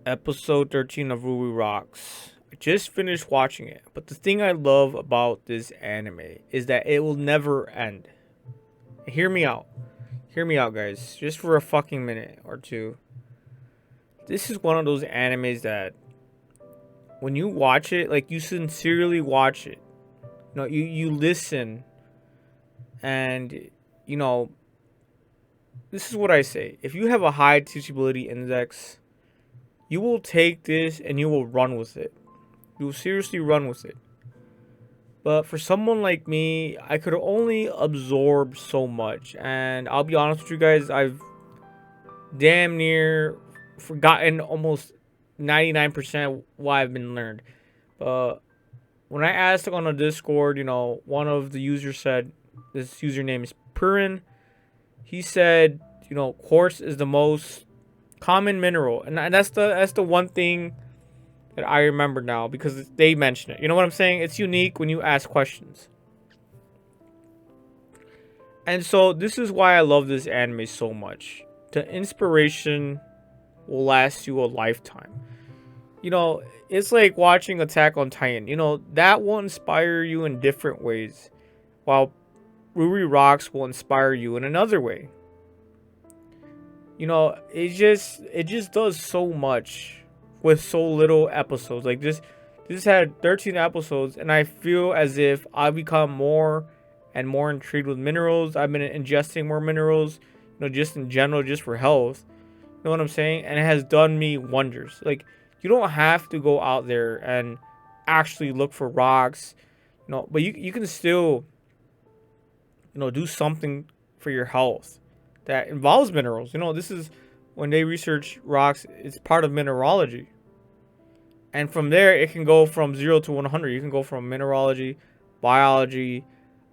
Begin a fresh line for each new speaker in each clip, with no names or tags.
Episode 13 of Ruri Rocks. I just finished watching it, but the thing I love about this anime is that it will never end. Hear me out. Hear me out, guys. Just for a fucking minute or two. This is one of those animes that when you watch it, like you sincerely watch it. You listen and you know, this is what I say. If you have a high teachability index, you will take this and you will run with it. You will seriously run with it. But for someone like me, I could only absorb so much. And I'll be honest with you guys, I've damn near forgotten almost 99% what I've been learned. But when I asked on a Discord, one of the users said, this username is Purin. He said, quartz is the most common mineral. And that's the one thing that I remember now because they mention it. You know what I'm saying? It's unique when you ask questions. And so this is why I love this anime so much. The inspiration will last you a lifetime. It's like watching Attack on Titan. That will inspire you in different ways, while Ruri Rocks will inspire you in another way. It just does so much with so little episodes. Like this had 13 episodes, and I feel as if I become more and more intrigued with minerals. I've been ingesting more minerals, just in general, just for health. You know what I'm saying? And it has done me wonders. Like, you don't have to go out there and actually look for rocks, but you can still, do something for your health that involves minerals. This is when they research rocks, it's part of mineralogy. And from there, it can go from 0 to 100. You can go from mineralogy, biology,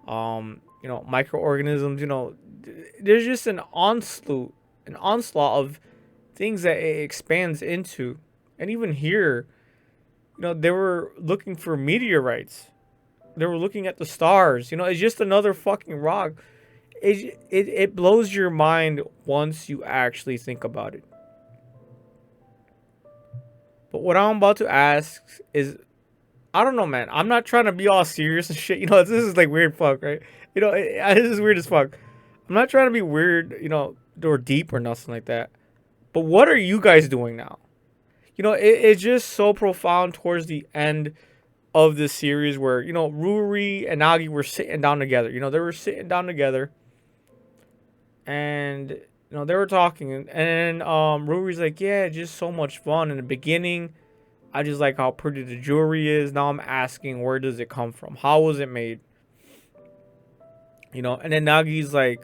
microorganisms. There's just an onslaught of things that it expands into. And even here, they were looking for meteorites. They were looking at the stars. It's just another fucking rock. It blows your mind once you actually think about it. But what I'm about to ask is, I don't know, man. I'm not trying to be all serious and shit. This is like weird fuck, right? This is weird as fuck. I'm not trying to be weird, or deep or nothing like that. But what are you guys doing now? It's just so profound towards the end of this series where, Ruri and Nagi were sitting down together. They were sitting down together and, they were talking. And Ruri's like, yeah, just so much fun. In the beginning, I just like how pretty the jewelry is. Now I'm asking, where does it come from? How was it made? And then Nagi's like,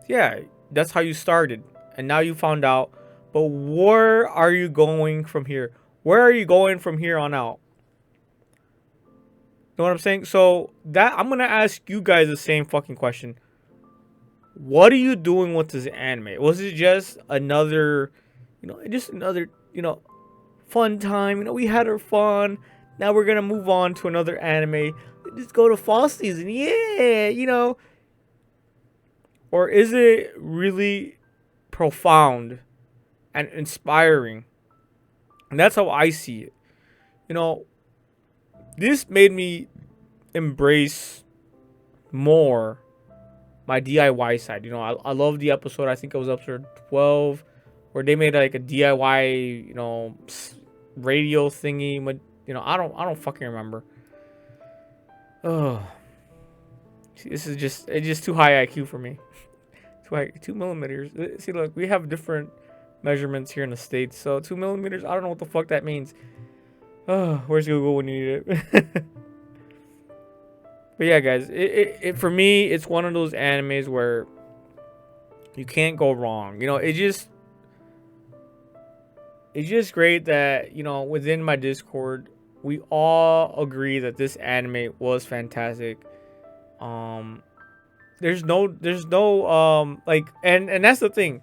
yeah, that's how you started. And now you found out. But where are you going from here? Where are you going from here on out? You know what I'm saying? So that I'm gonna ask you guys the same fucking question. What are you doing with this anime? Was it just another, fun time? We had our fun. Now we're gonna move on to another anime. Just go to fall season, yeah. Or is it really profound and inspiring? And that's how I see it. This made me embrace more my DIY side. I love the episode. I think it was episode 12 where they made like a DIY, radio thingy. But I don't fucking remember. Oh, it's just too high IQ for me. 2 millimeters. See, look, we have different measurements here in the States. So 2 millimeters, I don't know what the fuck that means. Oh, where's Google when you need it? But yeah, guys, it for me, it's one of those animes where you can't go wrong. It's just great that, within my Discord, we all agree that this anime was fantastic. Um, there's no like, and that's the thing.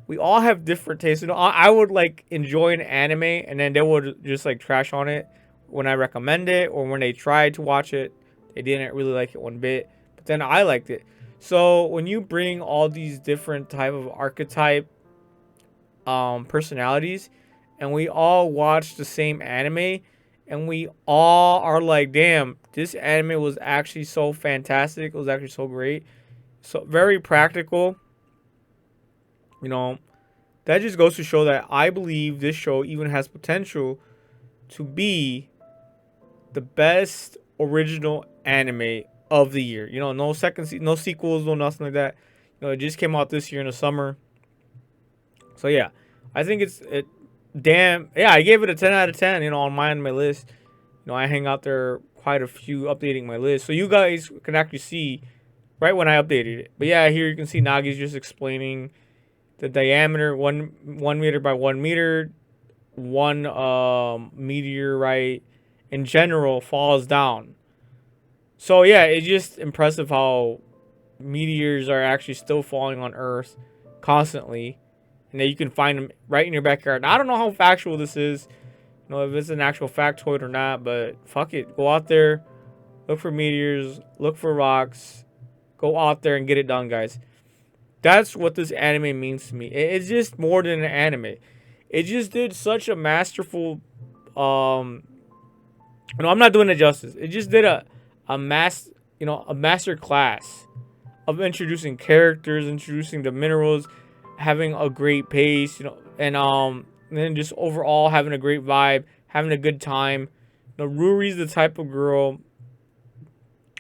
We all have different tastes. I would like enjoy an anime and then they would just like trash on it when I recommend it or when they tried to watch it. They didn't really like it one bit, but then I liked it. So when you bring all these different type of archetype personalities, and we all watch the same anime, and we all are like, damn, this anime was actually so fantastic. It was actually so great. So very practical. You know, that just goes to show that I believe this show even has potential to be the best original anime of the year. You know, no no sequels, no nothing like that. You know, it just came out this year in the summer. So yeah, I think it. Damn, yeah, I gave it a 10 out of 10. You know, on my list. You know, I hang out there quite a few, updating my list, so you guys can actually see right when I updated it. But yeah, here you can see Nagi's just explaining the diameter, 1 meter by 1 meter, one meteorite in general falls down. So yeah, it's just impressive how meteors are actually still falling on Earth constantly, and that you can find them right in your backyard. Now, I don't know how factual this is, you know, if it's an actual factoid or not, but fuck it, go out there, look for meteors, look for rocks, go out there and get it done, guys. That's what this anime means to me. It's just more than an anime. It just did such a masterful, no, I'm not doing it justice. It just did a a master class of introducing characters, introducing the minerals, having a great pace, and then just overall having a great vibe, having a good time. Ruri's the type of girl.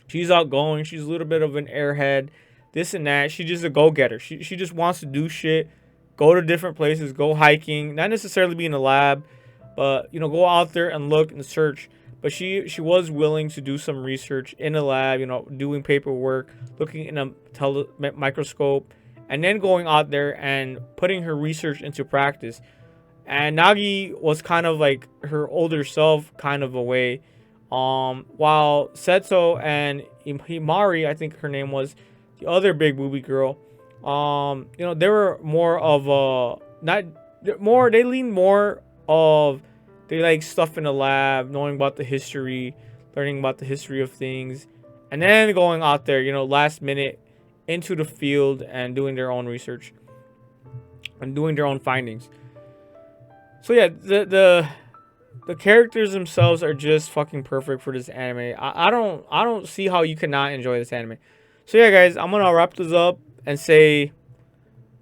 She's outgoing. She's a little bit of an airhead, this and that. She's just a go-getter. She just wants to do shit, go to different places, go hiking, not necessarily be in the lab, but go out there and look and search. But she was willing to do some research in the lab, doing paperwork, looking in a microscope, and then going out there and putting her research into practice. And Nagi was kind of like her older self, kind of a way. While Seto and Himari, I think her name was, the other big booby girl, they were more of they lean more of, they like stuff in the lab, knowing about the history, learning about the history of things, and then going out there, last minute into the field and doing their own research and doing their own findings. So yeah, the characters themselves are just fucking perfect for this anime. I don't see how you cannot enjoy this anime. So yeah, guys, I'm gonna wrap this up and say,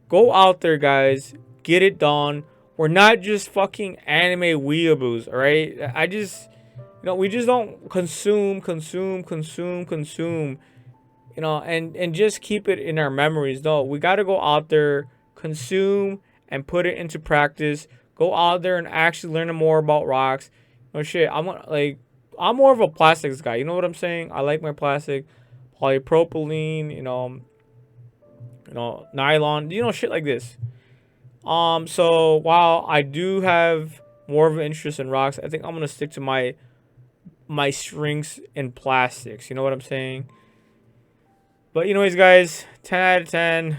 go out there, guys, get it done. We're not just fucking anime weeaboos, all right? We just don't consume, and just keep it in our memories. No, we got to go out there, consume, and put it into practice. Go out there and actually learn more about rocks. No shit, I'm more of a plastics guy. You know what I'm saying? I like my plastic, polypropylene, nylon, shit like this. So while I do have more of an interest in rocks, I think I'm gonna stick to my strengths in plastics. You know what I'm saying? But anyways, guys, 10 out of 10.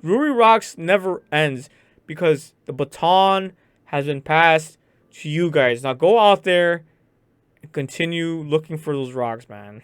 Ruri Rocks never ends because the baton has been passed to you guys. Now go out there and continue looking for those rocks, man.